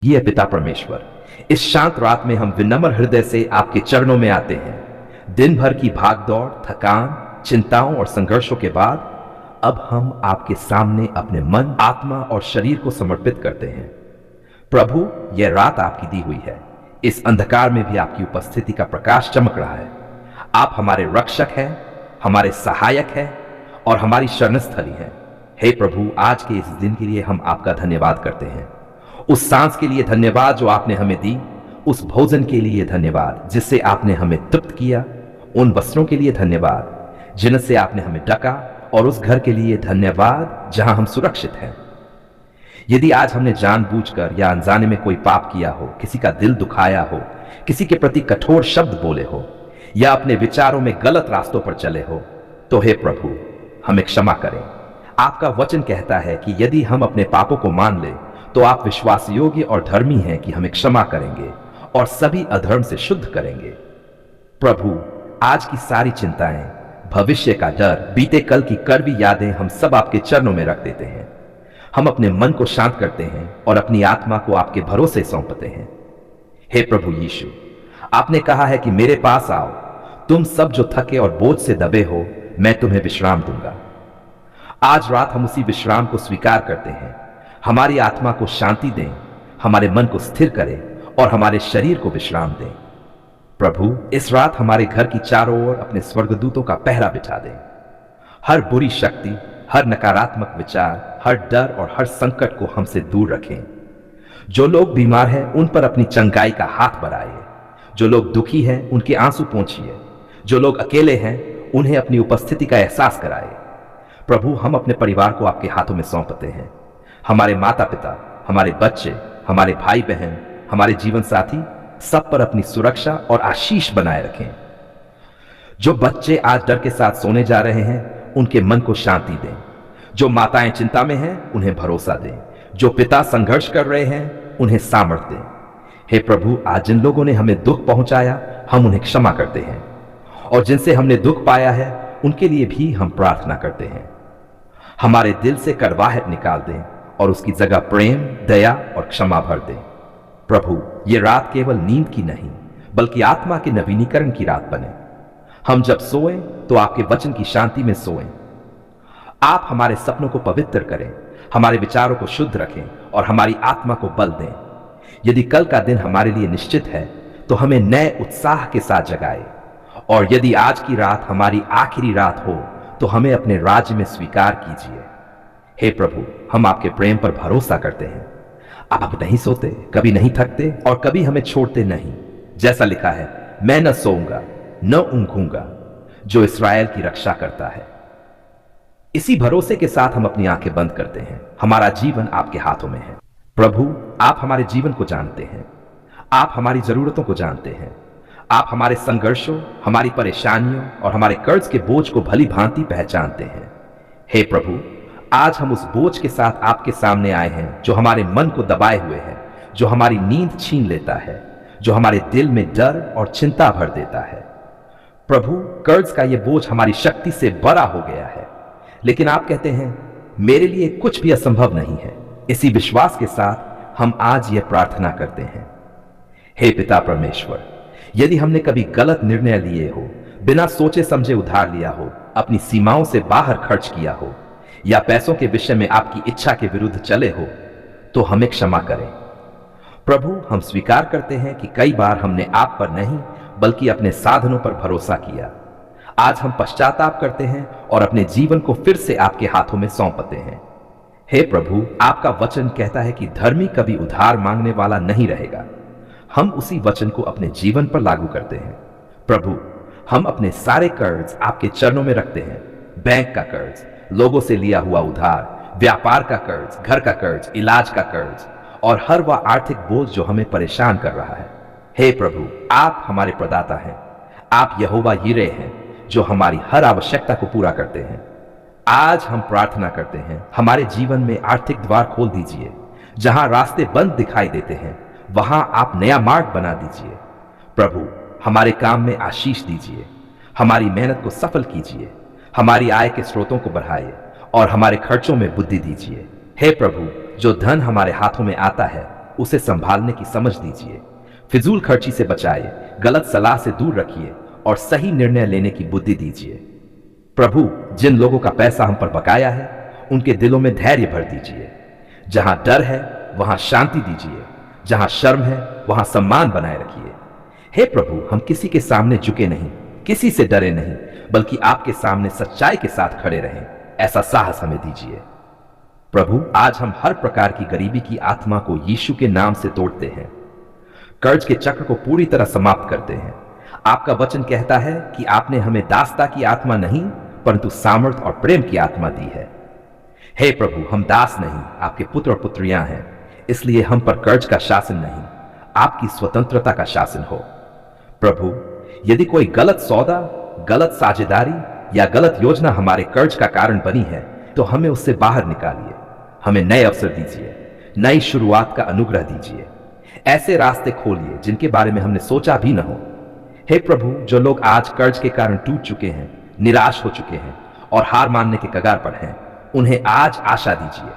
ये है पिता परमेश्वर। इस शांत रात में हम विनम्र हृदय से आपके चरणों में आते हैं। दिन भर की भागदौड़, थकान, चिंताओं और संघर्षों के बाद अब हम आपके सामने अपने मन, आत्मा और शरीर को समर्पित करते हैं। प्रभु, यह रात आपकी दी हुई है। इस अंधकार में भी आपकी उपस्थिति का प्रकाश चमक रहा है। आप हमारे रक्षक हैं, हमारे सहायक हैं और हमारी शरणस्थली हैं। हे प्रभु, आज के इस दिन के लिए हम आपका धन्यवाद करते हैं। उस सांस के लिए धन्यवाद जो आपने हमें दी, उस भोजन के लिए धन्यवाद जिससे आपने हमें तृप्त किया, उन वस्त्रों के लिए धन्यवाद जिनसे आपने हमें ढका और उस घर के लिए धन्यवाद जहां हम सुरक्षित हैं। यदि आज हमने जानबूझकर या अनजाने में कोई पाप किया हो, किसी का दिल दुखाया हो, किसी के प्रति कठोर शब्द बोले हो या अपने विचारों में गलत रास्तों पर चले हो, तो हे प्रभु, हमें क्षमा करें। आपका वचन कहता है कि यदि हम अपने पापों को मान लें तो आप विश्वास योग्य और धर्मी हैं कि हमें क्षमा करेंगे और सभी अधर्म से शुद्ध करेंगे। प्रभु, आज की सारी चिंताएं, भविष्य का डर, बीते कल की कड़वी यादें हम सब आपके चरणों में रख देते हैं। हम अपने मन को शांत करते हैं और अपनी आत्मा को आपके भरोसे सौंपते हैं। हे प्रभु यीशु, आपने कहा है कि मेरे पास आओ, तुम सब जो थके और बोझ से दबे हो, मैं तुम्हें विश्राम दूंगा। आज रात हम उसी विश्राम को स्वीकार करते हैं। हमारी आत्मा को शांति दें, हमारे मन को स्थिर करें और हमारे शरीर को विश्राम दें। प्रभु, इस रात हमारे घर की चारों ओर अपने स्वर्गदूतों का पहरा बिछा दें। हर बुरी शक्ति, हर नकारात्मक विचार, हर डर और हर संकट को हमसे दूर रखें। जो लोग बीमार हैं उन पर अपनी चंगाई का हाथ बढ़ाइए। जो लोग दुखी हैं उनके आंसू पोंछिए। जो लोग अकेले हैं उन्हें अपनी उपस्थिति का एहसास कराइए। प्रभु, हम अपने परिवार को आपके हाथों में सौंपते हैं। हमारे माता पिता, हमारे बच्चे, हमारे भाई बहन, हमारे जीवन साथी, सब पर अपनी सुरक्षा और आशीष बनाए रखें। जो बच्चे आज डर के साथ सोने जा रहे हैं, उनके मन को शांति दें। जो माताएं चिंता में हैं, उन्हें भरोसा दें। जो पिता संघर्ष कर रहे हैं, उन्हें सामर्थ्य दें। हे प्रभु, आज जिन लोगों ने हमें दुख पहुंचाया, हम उन्हें क्षमा करते हैं और जिनसे हमने दुख पाया है, उनके लिए भी हम प्रार्थना करते हैं। हमारे दिल से कड़वाहट निकाल दें और उसकी जगह प्रेम, दया और क्षमा भर दें। प्रभु, ये रात केवल नींद की नहीं, बल्कि आत्मा के नवीनीकरण की रात बने। हम जब सोएं तो आपके वचन की शांति में सोएं। आप हमारे सपनों को पवित्र करें, हमारे विचारों को शुद्ध रखें और हमारी आत्मा को बल दें। यदि कल का दिन हमारे लिए निश्चित है, तो हमें नए उत्साह के साथ जगाए, और यदि आज की रात हमारी आखिरी रात हो, तो हमें अपने राज्य में स्वीकार कीजिए। हे प्रभु, हम आपके प्रेम पर भरोसा करते हैं। आप नहीं सोते, कभी नहीं थकते और कभी हमें छोड़ते नहीं। जैसा लिखा है, मैं न सोऊंगा न ऊंघूंगा, जो इस्राएल की रक्षा करता है। इसी भरोसे के साथ हम अपनी आंखें बंद करते हैं। हमारा जीवन आपके हाथों में है। प्रभु, आप हमारे जीवन को जानते हैं। आप हमारी जरूरतों को जानते हैं। आप हमारे संघर्षों, हमारी परेशानियों और हमारे कर्ज के बोझ को भली भांति पहचानते हैं। हे प्रभु, आज हम उस बोझ के साथ आपके सामने आए हैं जो हमारे मन को दबाए हुए है, जो हमारी नींद छीन लेता है, जो हमारे दिल में डर और चिंता भर देता है। प्रभु, कर्ज का यह बोझ हमारी शक्ति से बड़ा हो गया है, लेकिन आप कहते हैं, मेरे लिए कुछ भी असंभव नहीं है। इसी विश्वास के साथ हम आज यह प्रार्थना करते हैं। हे पिता परमेश्वर, यदि हमने कभी गलत निर्णय लिए हो, बिना सोचे समझे उधार लिया हो, अपनी सीमाओं से बाहर खर्च किया हो या पैसों के विषय में आपकी इच्छा के विरुद्ध चले हो, तो हमें क्षमा करें। प्रभु, हम स्वीकार करते हैं कि कई बार हमने आप पर नहीं बल्कि अपने साधनों पर भरोसा किया। आज हम पश्चाताप करते हैं और अपने जीवन को फिर से आपके हाथों में सौंपते हैं। हे प्रभु, आपका वचन कहता है कि धर्मी कभी उधार मांगने वाला नहीं रहेगा। हम उसी वचन को अपने जीवन पर लागू करते हैं। प्रभु, हम अपने सारे कर्ज आपके चरणों में रखते हैं। बैंक का कर्ज, लोगों से लिया हुआ उधार, व्यापार का कर्ज, घर का कर्ज, इलाज का कर्ज और हर वह आर्थिक बोझ जो हमें परेशान कर रहा है। हे प्रभु, आप हमारे प्रदाता हैं। आप यहोवा यिरे हैं जो हमारी हर आवश्यकता को पूरा करते हैं। आज हम प्रार्थना करते हैं, हमारे जीवन में आर्थिक द्वार खोल दीजिए। जहां रास्ते बंद दिखाई देते हैं, वहां आप नया मार्ग बना दीजिए। प्रभु, हमारे काम में आशीष दीजिए। हमारी मेहनत को सफल कीजिए। हमारी आय के स्रोतों को बढ़ाइए और हमारे खर्चों में बुद्धि दीजिए। हे प्रभु, जो धन हमारे हाथों में आता है उसे संभालने की समझ दीजिए। फिजूल खर्ची से बचाइए, गलत सलाह से दूर रखिए और सही निर्णय लेने की बुद्धि दीजिए। प्रभु, जिन लोगों का पैसा हम पर बकाया है, उनके दिलों में धैर्य भर दीजिए। जहां डर है वहां शांति दीजिए, जहां शर्म है वहां सम्मान बनाए रखिए। हे प्रभु, हम किसी के सामने झुके नहीं, किसी से डरे नहीं, बल्कि आपके सामने सच्चाई के साथ खड़े रहें, ऐसा साहस हमें दीजिए। प्रभु, आज हम हर प्रकार की गरीबी की आत्मा को यीशु के नाम से तोड़ते हैं, कर्ज के चक्र को पूरी तरह समाप्त करते हैं। आपका वचन कहता है कि आपने हमें दासता की आत्मा नहीं परंतु सामर्थ और प्रेम की आत्मा दी है। हे प्रभु, हम दास नहीं, आपके पुत्र और पुत्रियां हैं, इसलिए हम पर कर्ज का शासन नहीं, आपकी स्वतंत्रता का शासन हो। प्रभु, यदि कोई गलत सौदा, गलत साझेदारी या गलत योजना हमारे कर्ज का कारण बनी है तो हमें उससे बाहर निकालिए। हमें नए अवसर दीजिए, नई शुरुआत का अनुग्रह दीजिए। ऐसे रास्ते खोलिए जिनके बारे में हमने सोचा भी न हो। हे प्रभु, जो लोग आज कर्ज के कारण टूट चुके हैं, निराश हो चुके हैं और हार मानने के कगार पर हैं, उन्हें आज आशा दीजिए,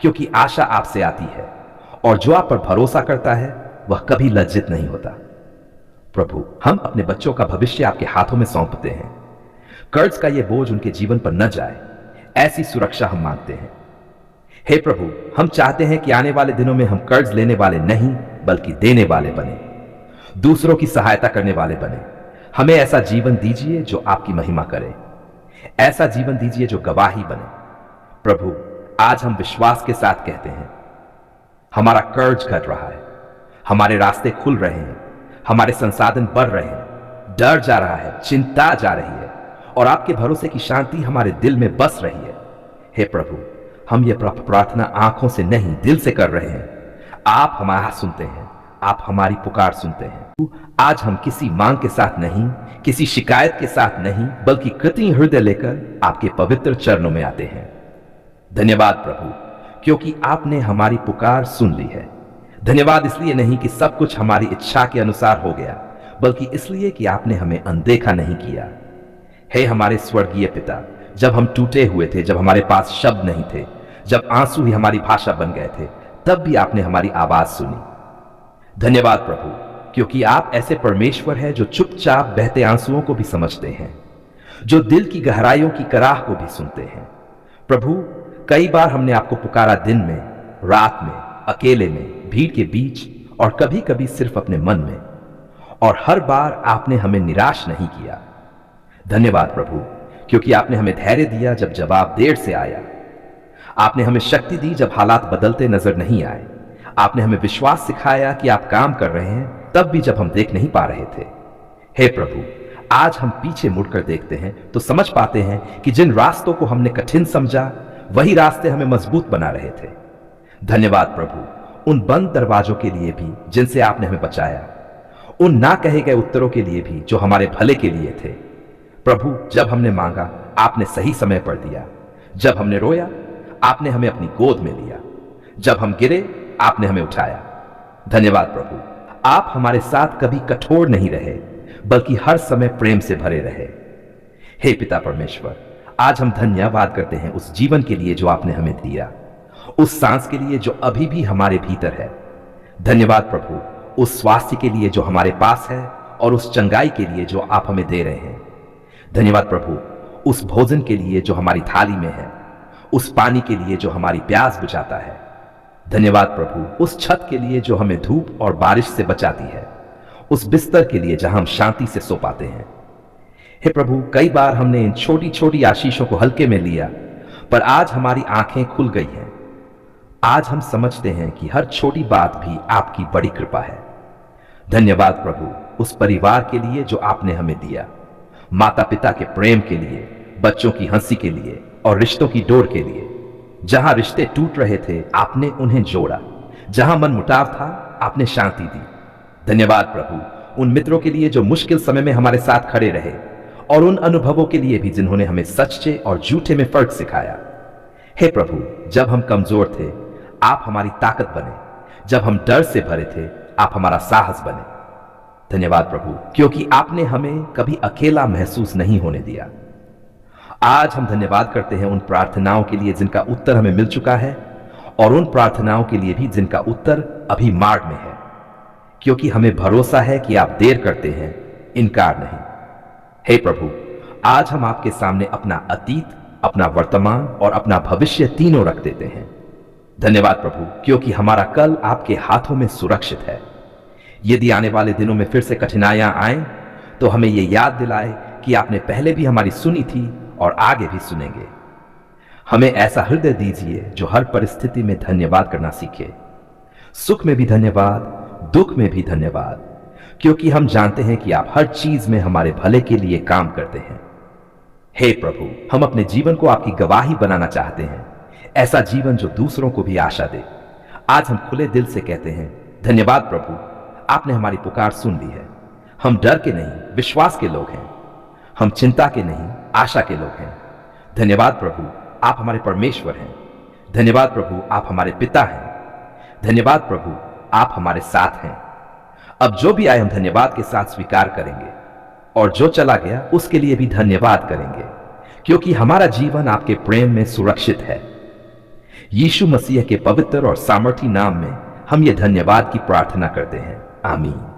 क्योंकि आशा आपसे आती है और जो आप पर भरोसा करता है वह कभी लज्जित नहीं होता। प्रभु, हम अपने बच्चों का भविष्य आपके हाथों में सौंपते हैं। कर्ज का यह बोझ उनके जीवन पर न जाए, ऐसी सुरक्षा हम मांगते हैं। हे प्रभु, हम चाहते हैं कि आने वाले दिनों में हम कर्ज लेने वाले नहीं बल्कि देने वाले बने, दूसरों की सहायता करने वाले बने। हमें ऐसा जीवन दीजिए जो आपकी महिमा करे, ऐसा जीवन दीजिए जो गवाही बने। प्रभु, आज हम विश्वास के साथ कहते हैं, हमारा कर्ज घट रहा है, हमारे रास्ते खुल रहे हैं, हमारे संसाधन बढ़ रहे हैं, डर जा रहा है, चिंता जा रही है और आपके भरोसे की शांति हमारे दिल में बस रही है। हे प्रभु, हम ये प्रार्थना आंखों से नहीं दिल से कर रहे हैं। आप हमारा सुनते हैं, आप हमारी पुकार सुनते हैं। आज हम किसी मांग के साथ नहीं, किसी शिकायत के साथ नहीं, बल्कि कृतज्ञ हृदय लेकर आपके पवित्र चरणों में आते हैं। धन्यवाद प्रभु, क्योंकि आपने हमारी पुकार सुन ली है। धन्यवाद इसलिए नहीं कि सब कुछ हमारी इच्छा के अनुसार हो गया, बल्कि इसलिए कि आपने हमें अनदेखा नहीं किया। हे हमारे स्वर्गीय पिता, जब हम टूटे हुए थे, जब हमारे पास शब्द नहीं थे, जब आंसू ही हमारी भाषा बन गए थे, तब भी आपने हमारी आवाज सुनी। धन्यवाद प्रभु, क्योंकि आप ऐसे परमेश्वर हैं जो चुपचाप बहते आंसुओं को भी समझते हैं, जो दिल की गहराइयों की कराह को भी सुनते हैं। प्रभु, कई बार हमने आपको पुकारा, दिन में, रात में, अकेले में, भीड़ के बीच और कभी कभी सिर्फ अपने मन में, और हर बार आपने हमें निराश नहीं किया। धन्यवाद प्रभु, क्योंकि आपने हमें धैर्य दिया जब जवाब देर से आया। आपने हमें शक्ति दी जब हालात बदलते नजर नहीं आए। आपने हमें विश्वास सिखाया कि आप काम कर रहे हैं, तब भी जब हम देख नहीं पा रहे थे। हे प्रभु, आज हम पीछे मुड़कर देखते हैं तो समझ पाते हैं कि जिन रास्तों को हमने कठिन समझा, वही रास्ते हमें मजबूत बना रहे थे। धन्यवाद प्रभु, उन बंद दरवाजों के लिए भी जिनसे आपने हमें बचाया, उन ना कहे गए उत्तरों के लिए भी जो हमारे भले के लिए थे। प्रभु, जब हमने मांगा आपने सही समय पर दिया, जब हमने रोया आपने हमें अपनी गोद में लिया, जब हम गिरे आपने हमें उठाया। धन्यवाद प्रभु, आप हमारे साथ कभी कठोर नहीं रहे, बल्कि हर समय प्रेम से भरे रहे। हे पिता परमेश्वर, आज हम धन्यवाद करते हैं उस जीवन के लिए जो आपने हमें दिया, उस सांस के लिए जो अभी भी हमारे भीतर है। धन्यवाद प्रभु, उस स्वास्थ्य के लिए जो हमारे पास है और उस चंगाई के लिए जो आप हमें दे रहे हैं। धन्यवाद प्रभु, उस भोजन के लिए जो हमारी थाली में है, उस पानी के लिए जो हमारी प्यास बुझाता है। धन्यवाद प्रभु, उस छत के लिए जो हमें धूप और बारिश से बचाती है, उस बिस्तर के लिए जहां हम शांति से सो पाते हैं। हे प्रभु, कई बार हमने इन छोटी छोटी आशीषों को हल्के में लिया, पर आज हमारी आंखें खुल गई हैं। आज हम समझते हैं कि हर छोटी बात भी आपकी बड़ी कृपा है। धन्यवाद प्रभु, उस परिवार के लिए जो आपने हमें दिया, माता पिता के प्रेम के लिए, बच्चों की हंसी के लिए और रिश्तों की डोर के लिए। जहां रिश्ते टूट रहे थे आपने उन्हें जोड़ा, जहां मन मुटाव था आपने शांति दी। धन्यवाद प्रभु, उन मित्रों के लिए जो मुश्किल समय में हमारे साथ खड़े रहे और उन अनुभवों के लिए भी जिन्होंने हमें सच्चे और झूठे में फर्क सिखाया। हे प्रभु, जब हम कमजोर थे आप हमारी ताकत बने, जब हम डर से भरे थे आप हमारा साहस बने। धन्यवाद प्रभु, क्योंकि आपने हमें कभी अकेला महसूस नहीं होने दिया। आज हम धन्यवाद करते हैं उन प्रार्थनाओं के लिए जिनका उत्तर हमें मिल चुका है और उन प्रार्थनाओं के लिए भी जिनका उत्तर अभी मार्ग में है, क्योंकि हमें भरोसा है कि आप देर करते हैं, इनकार नहीं। हे प्रभु, आज हम आपके सामने अपना अतीत, अपना वर्तमान और अपना भविष्य तीनों रख देते हैं। धन्यवाद प्रभु, क्योंकि हमारा कल आपके हाथों में सुरक्षित है। यदि आने वाले दिनों में फिर से कठिनाइयां आएं, तो हमें यह याद दिलाए कि आपने पहले भी हमारी सुनी थी और आगे भी सुनेंगे। हमें ऐसा हृदय दीजिए जो हर परिस्थिति में धन्यवाद करना सीखे। सुख में भी धन्यवाद, दुख में भी धन्यवाद, क्योंकि हम जानते हैं कि आप हर चीज में हमारे भले के लिए काम करते हैं। हे प्रभु, हम अपने जीवन को आपकी गवाही बनाना चाहते हैं, ऐसा जीवन जो दूसरों को भी आशा दे। आज हम खुले दिल से कहते हैं, धन्यवाद प्रभु, आपने हमारी पुकार सुन ली है। हम डर के नहीं, विश्वास के लोग हैं। हम चिंता के नहीं, आशा के लोग हैं। धन्यवाद प्रभु, आप हमारे परमेश्वर हैं। धन्यवाद प्रभु, आप हमारे पिता हैं। धन्यवाद प्रभु, आप हमारे साथ हैं। अब जो भी आए हम धन्यवाद के साथ स्वीकार करेंगे, और जो चला गया उसके लिए भी धन्यवाद करेंगे, क्योंकि हमारा जीवन आपके प्रेम में सुरक्षित है। यीशु मसीह के पवित्र और सामर्थी नाम में हम ये धन्यवाद की प्रार्थना करते हैं। आमीन।